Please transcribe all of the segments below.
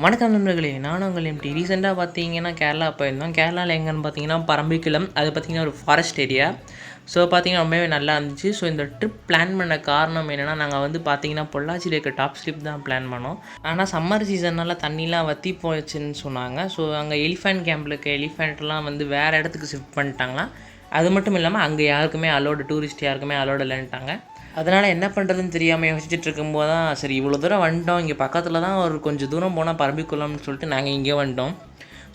வணக்கம் நண்பர்களே, நானும் உங்கள் எம்டி. ரீசெண்டாக பார்த்தீங்கன்னா கேரளா போயிருந்தோம். கேரளாவில் எங்கேன்னு பார்த்தீங்கன்னா பரம்பிக்குளம். அது பார்த்தீங்கன்னா ஒரு ஃபாரஸ்ட் ஏரியா. ஸோ பார்த்தீங்கன்னா ரொம்பவே நல்லா இருந்துச்சு. ஸோ இந்த ட்ரிப் பிளான் பண்ண காரணம் என்னென்னா, நாங்கள் வந்து பார்த்தீங்கன்னா பொள்ளாச்சியில் இருக்க டாப் ஸ்லிப் தான் பிளான் பண்ணோம். ஆனால் சம்மர் சீசனால் தண்ணிலாம் வற்றி போச்சுன்னு சொன்னாங்க. ஸோ அங்கே எலிஃபென்ட் கேம்பில் இருக்க எலிஃபென்ட்லாம் வந்து வேறு இடத்துக்கு ஷிஃப்ட் பண்ணிட்டாங்களாம். அது மட்டும் இல்லாமல் அங்கே யாருக்குமே அலோடு, டூரிஸ்ட் யாருக்குமே அலோடு இல்லைன்ட்டாங்க. அதனால் என்ன பண்ணுறதுன்னு தெரியாமல் யோசிச்சுட்டு இருக்கும்போது தான், சரி இவ்வளோ தூரம் வந்துட்டோம், இங்கே பக்கத்தில் தான் ஒரு கொஞ்சம் தூரம் போனால் பரம்பிக்குளம்னு சொல்லிட்டு நாங்கள் இங்கே வந்துட்டோம்.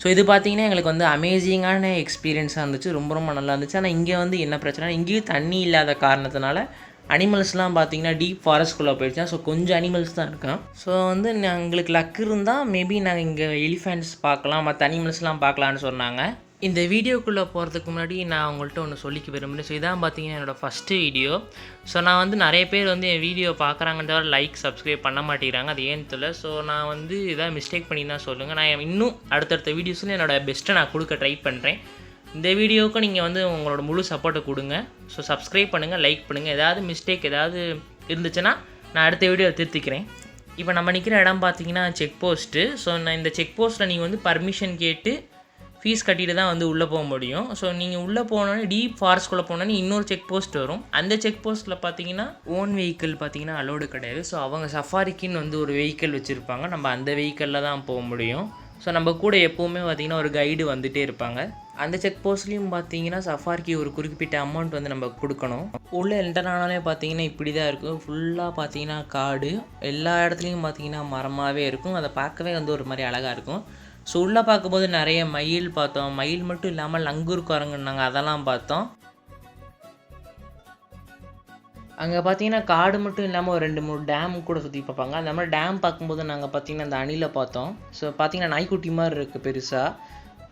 ஸோ இது பார்த்திங்கன்னா எங்களுக்கு வந்து அமேசிங்கான எக்ஸ்பீரியன்ஸாக இருந்துச்சு. ரொம்ப ரொம்ப நல்லா இருந்துச்சு. ஆனால் இங்கே வந்து என்ன பிரச்சனை, இங்கேயும் தண்ணி இல்லாத காரணத்தினால அனிமல்ஸ்லாம் பார்த்திங்கன்னா டீப் ஃபாரஸ்ட்குள்ளே போயிடுச்சா. ஸோ கொஞ்சம் அனிமல்ஸ் தான் இருக்கான். ஸோ வந்து எங்களுக்கு லக் இருந்தால் மேபி நாங்கள் இங்கே எலிஃபென்ட்ஸ் பார்க்கலாம், மற்ற அனிமல்ஸ்லாம் பார்க்கலான்னு சொன்னாங்க. இந்த வீடியோக்குள்ளே போகிறதுக்கு முன்னாடி நான் உங்கள்கிட்ட ஒன்று சொல்லிக்க விரும்புகிறேன். ஸோ இதான் பார்த்தீங்கன்னா என்னோடய ஃபஸ்ட்டு வீடியோ. ஸோ நான் வந்து நிறைய பேர் வந்து என் வீடியோ பார்க்குறாங்கன்ற லைக் சப்ஸ்கிரைப் பண்ண மாட்டேங்கிறாங்க. அது ஏன்னு தெரியல. ஸோ நான் வந்து இதாக மிஸ்டேக் பண்ணி தான் சொல்லுங்கள். நான் இன்னும் அடுத்தடுத்த வீடியோஸில் என்னோடய பெஸ்ட்டை நான் கொடுக்க ட்ரை பண்ணுறேன். இந்த வீடியோவுக்கு நீங்கள் வந்து உங்களோட முழு சப்போர்ட்டை கொடுங்க. ஸோ சப்ஸ்கிரைப் பண்ணுங்கள், லைக் பண்ணுங்கள். ஏதாவது மிஸ்டேக் ஏதாவது இருந்துச்சுன்னா நான் அடுத்த வீடியோ திருத்திக்கிறேன். இப்போ நம்ம நிற்கிற இடம் பார்த்தீங்கன்னா செக் போஸ்ட்டு. ஸோ நான் இந்த செக் போஸ்ட்டில் நீங்கள் வந்து பர்மிஷன் கேட்டு ஃபீஸ் கட்டிட்டு தான் வந்து உள்ளே போக முடியும். ஸோ நீங்கள் உள்ளே போனோன்னே டீப் ஃபாரஸ்ட்குள்ளே போனோன்னே இன்னொரு செக் போஸ்ட் வரும். அந்த செக் போஸ்ட்டில் பார்த்தீங்கன்னா ஓன் வெஹிக்கிள் பார்த்தீங்கன்னா அலோடு கிடையாது. ஸோ அவங்க சஃபாரிக்குன்னு வந்து ஒரு வெஹிக்கிள் வச்சுருப்பாங்க. நம்ம அந்த வெஹிக்கிளில் தான் போக முடியும். ஸோ நம்ம கூட எப்போவுமே பார்த்திங்கன்னா ஒரு கைடு வந்துகிட்டே இருப்பாங்க. அந்த செக் போஸ்ட்லேயும் பார்த்தீங்கன்னா சஃபாரிக்கு ஒரு குறிப்பிட்ட அமௌண்ட் வந்து நம்ம கொடுக்கணும். உள்ளே என்டர் ஆனாலே பார்த்தீங்கன்னா இப்படி தான் இருக்கும். ஃபுல்லாக பார்த்தீங்கன்னா காடு, எல்லா இடத்துலையும் பார்த்தீங்கன்னா மரமாகவே இருக்கும். அதை பார்க்கவே வந்து ஒரு மாதிரி அழகாக இருக்கும். ஸோ உள்ளே பார்க்கும்போது நிறைய மயில் பார்த்தோம். மயில் மட்டும் இல்லாமல் லங்கூர் குரங்குன்னாங்க, அதெல்லாம் பார்த்தோம். அங்கே பார்த்தீங்கன்னா காடு மட்டும் இல்லாமல் ஒரு 2-3 டேம் கூட சுற்றி பார்ப்பாங்க. அந்த மாதிரி டேம் பார்க்கும்போது நாங்கள் பார்த்தீங்கன்னா அந்த அணிலை பார்த்தோம். ஸோ பார்த்தீங்கன்னா நாய்க்குட்டி மாதிரி இருக்குது பெருசாக.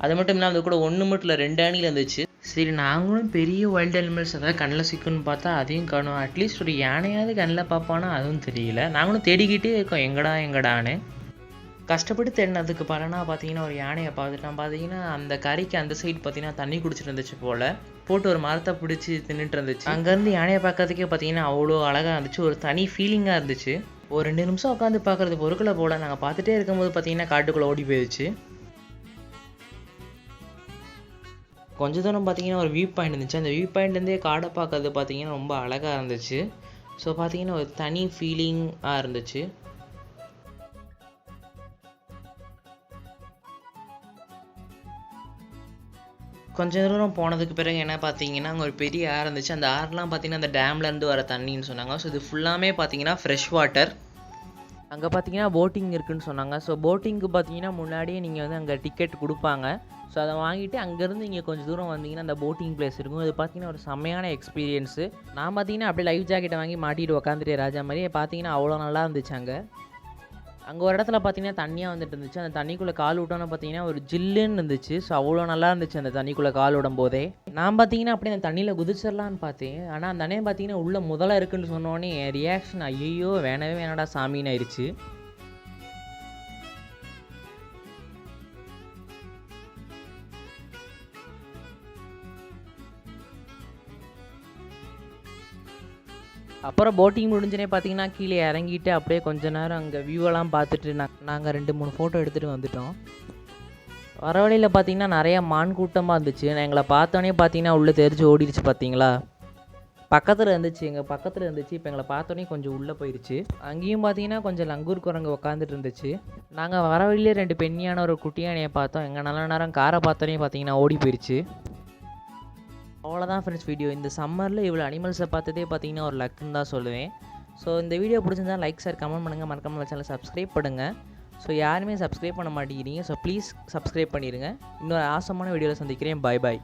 அது மட்டும் இல்லாமல் அது கூட 1 மட்டும் இல்லை 2 அணில் இருந்துச்சு. சரி நாங்களும் பெரிய வைல்டு அனிமல்ஸ் அதாவது கண்ணில் சிக்குன்னு பார்த்தா அதையும் காணும். அட்லீஸ்ட் ஒரு யானையாவது கண்ணில் பார்ப்பானா அதுவும் தெரியல. நாங்களும் தேடிக்கிட்டே இருக்கோம் எங்கடான்னு. கஷ்டப்பட்டு தேடினதுக்கு பலனாக பார்த்தீங்கன்னா ஒரு யானையை பார்த்துட்டோம். பார்த்தீங்கன்னா அந்த கரைக்கு அந்த சைடு பார்த்தீங்கன்னா தண்ணி குடிச்சிட்டு இருந்துச்சு போல். போட்டு ஒரு மரத்தை பிடிச்சி தின்னுட்டு இருந்துச்சு. அங்கேருந்து யானையை பார்க்கறதுக்கே பார்த்தீங்கன்னா அவ்வளோ அழகாக இருந்துச்சு. ஒரு தனி ஃபீலிங்காக இருந்துச்சு. ஒரு 2 நிமிஷம் உட்காந்து பார்க்குறது பொருட்களை போல். நாங்கள் பார்த்துட்டே இருக்கும்போது பார்த்தீங்கன்னா காட்டுக்குள்ளே ஓடி போயிடுச்சு. கொஞ்சம் தூரம் பார்த்தீங்கன்னா ஒரு வியூ பாயிண்ட் இருந்துச்சு. அந்த வியூ பாயிண்ட்லேருந்தே காடை பார்க்கறது பார்த்தீங்கன்னா ரொம்ப அழகாக இருந்துச்சு. ஸோ பார்த்தீங்கன்னா ஒரு தனி ஃபீலிங்காக இருந்துச்சு. கொஞ்சம் தூரம் போனதுக்கு பிறகு என்ன பார்த்தீங்கன்னா அங்கே ஒரு பெரிய ஆறு இருந்துச்சு. அந்த ஆறுலாம் பார்த்தீங்கன்னா அந்த டேம்லேருந்து வர தண்ணின்னு சொன்னாங்க. ஸோ இது ஃபுல்லாமே பார்த்தீங்கன்னா ஃப்ரெஷ் வாட்டர். அங்கே பார்த்தீங்கன்னா போட்டிங் இருக்குதுன்னு சொன்னாங்க. ஸோ போட்டிங்க்கு பார்த்தீங்கன்னா முன்னாடியே நீங்கள் வந்து அங்கே டிக்கெட் கொடுப்பாங்க. ஸோ அதை வாங்கிட்டு அங்கேருந்து இங்கே கொஞ்சம் தூரம் வந்தீங்கன்னா அந்த போட்டிங் பிளேஸ் இருக்கும். அது பார்த்தீங்கன்னா ஒரு செம்மையான எக்ஸ்பீரியன்ஸு. நான் பார்த்தீங்கன்னா அப்படியே லைஃப் ஜாக்கெட்டை வாங்கி மாட்டிட்டு உக்காந்துட்டே ராஜா மாதிரியே பார்த்தீங்கன்னா அவ்வளோ நல்லா இருந்துச்சு. அங்கே ஒரு இடத்துல பார்த்தீங்கன்னா தண்ணியாக வந்துட்டு இருந்துச்சு. அந்த தண்ணிக்குள்ளே கால் விட்டோன்னு பார்த்தீங்கன்னா ஒரு ஜில்லுன்னு இருந்துச்சு. ஸோ அவ்வளோ நல்லா இருந்துச்சு அந்த தண்ணிக்குள்ளே கால் விடும் போதே. நான் பார்த்தீங்கன்னா அப்படியே அந்த தண்ணியில் குதிச்சிடலான்னு பார்த்தேன். ஆனால் அந்த அண்ணன் பார்த்தீங்கன்னா உள்ளே முதல்ல இருக்குன்னு சொன்னோடனே என் ரியாக்ஷன் ஐயோ வேணவே வேணாடா சாமின்னு ஆயிடுச்சு. அப்புறம் போட்டிங் முடிஞ்சுனே பார்த்தீங்கன்னா கீழே இறங்கிட்டு அப்படியே கொஞ்ச நேரம் அங்கே வியூவெல்லாம் பார்த்துட்டு நாங்கள் 2-3 ஃபோட்டோ எடுத்துகிட்டு வந்துட்டோம். வர வழியில் பார்த்தீங்கன்னா நிறையா மான் கூட்டமாக இருந்துச்சு. எங்களை பார்த்தோன்னே பார்த்தீங்கன்னா உள்ளே தெரிஞ்சு ஓடிடுச்சு. பார்த்தீங்களா பக்கத்தில் இருந்துச்சு, எங்கள் பக்கத்தில் இருந்துச்சு. இப்போ எங்களை பார்த்தோன்னே கொஞ்சம் உள்ளே போயிடுச்சு. அங்கேயும் பார்த்தீங்கன்னா கொஞ்சம் லங்கூர் குரங்கு உட்காந்துட்டு இருந்துச்சு. நாங்கள் வர வழியிலே 2 பெண்ணியான ஒரு குட்டியானையை பார்த்தோம். எங்கள் நல்ல நேரம் காரை பார்த்தோன்னே பார்த்தீங்கன்னா ஓடி போயிடுச்சு. அவ்வளோதான் ஃப்ரெண்ட்ஸ் வீடியோ. இந்த சம்மரில் இவ்வளோ அனிமல்ஸை பார்த்ததே பார்த்தீங்கன்னா ஒரு லக்குன்னு தான் சொல்லுவேன். ஸோ இந்த வீடியோ பிடிச்சிருந்தா லைக் ஷேர் கமெண்ட் பண்ணுங்கள். மறக்காமல் சேனலை சப்ஸ்கிரைப் பண்ணுங்கள். ஸோ யாருமே சப்ஸ்கிரைப் பண்ண மாட்டேங்கிறீங்க. ஸோ ப்ளீஸ் சப்ஸ்கிரைப் பண்ணிடுங்க. இன்னொரு ஆசமான வீடியோவில் சந்திக்கிறேன். பாய் பாய்.